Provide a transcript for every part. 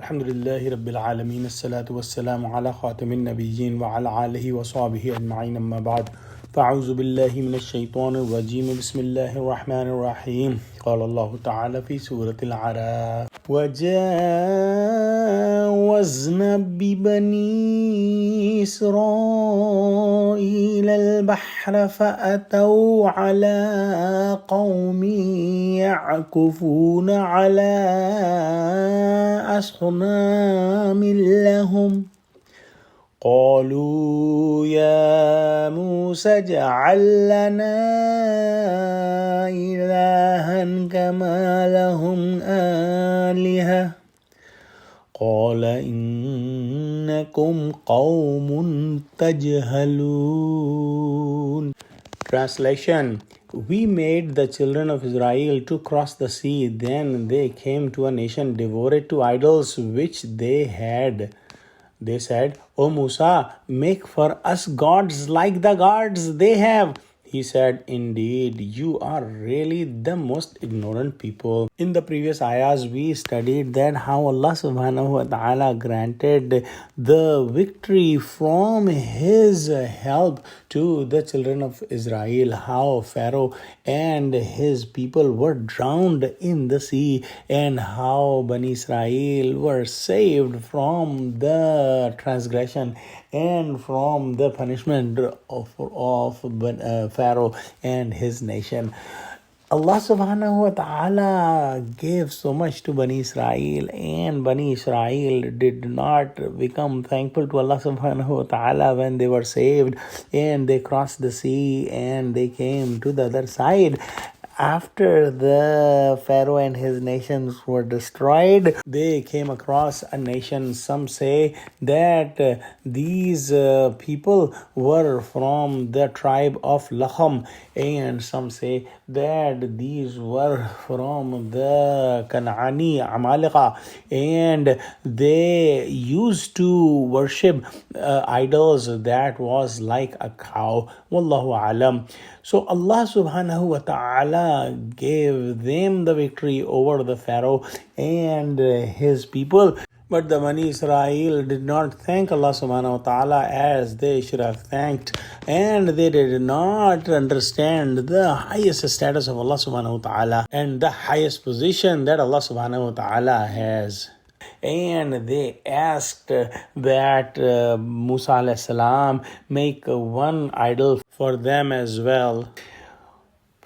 Alhamdulillahi Rabbil Alameen. As-salatu was-salamu ala khatamin nabiyyin wa ala alihi wa sahbihi ajma'in amma ba'd. فأعوذ بالله من الشيطان الرجيم بسم الله الرحمن الرحيم قال الله تعالى في سورة الأعراف وجاوزنا ببني إسرائيل البحر فأتوا على قوم يعكفون على أصنام لهم قالوا يا موسى اجعل لنا إلها كما لهم آلهة قال إنكم قوم تجهلون. Translation: We made the children of Israel to cross the sea. Then they came to a nation devoted to idols which they had. They said, O Musa, make for us gods like the gods they have. He said, Indeed, you are really the most ignorant people. In the previous ayahs, we studied that how Allah subhanahu wa ta'ala granted the victory from His help to the children of Israel, how Pharaoh and his people were drowned in the sea, and how Bani Israel were saved from the transgression and from the punishment of Pharaoh and his nation. Allah subhanahu wa ta'ala gave so much to Bani Israel, and Bani Israel did not become thankful to Allah subhanahu wa ta'ala when they were saved and they crossed the sea and they came to the other side. After the Pharaoh and his nations were destroyed, they came across a nation. Some say that these people were from the tribe of Laham, and some say that these were from the Kanaani Amalika, and they used to worship idols that was like a cow. Wallahu alam. So Allah subhanahu wa ta'ala gave them the victory over the Pharaoh and his people. But the Bani Israel did not thank Allah subhanahu wa ta'ala as they should have thanked, and they did not understand the highest status of Allah subhanahu wa ta'ala and the highest position that Allah subhanahu wa ta'ala has. And they asked that Musa alayhi salam make one idol for them as well.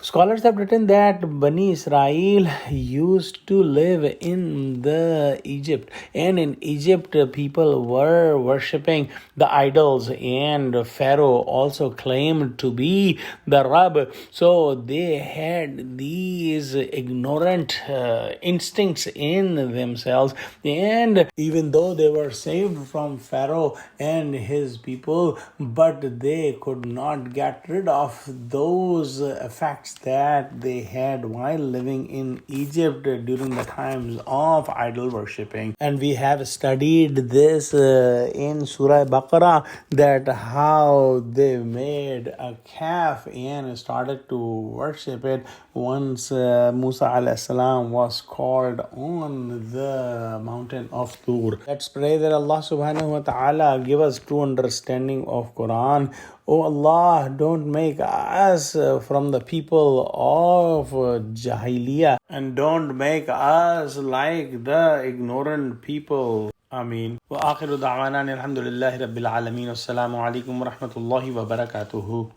Scholars have written that Bani Israel used to live in the Egypt, and in Egypt people were worshipping the idols, and Pharaoh also claimed to be the Rab. So they had these ignorant instincts in themselves, and even though they were saved from Pharaoh and his people, but they could not get rid of those effects that they had while living in Egypt during the times of idol worshipping. And we have studied this in Surah Al-Baqarah, that how they made a calf and started to worship it once Musa alayhi salam was called on the mountain of Tur. Let's pray that Allah subhanahu wa ta'ala give us true understanding of Quran. Oh Allah, don't make us from the people of Jahiliyyah, and don't make us like the ignorant people. Ameen. Wa akhiru da'wana alhamdulillahi rabbil alameen. Assalamu alaikum wa rahmatullahi wa barakatuhu.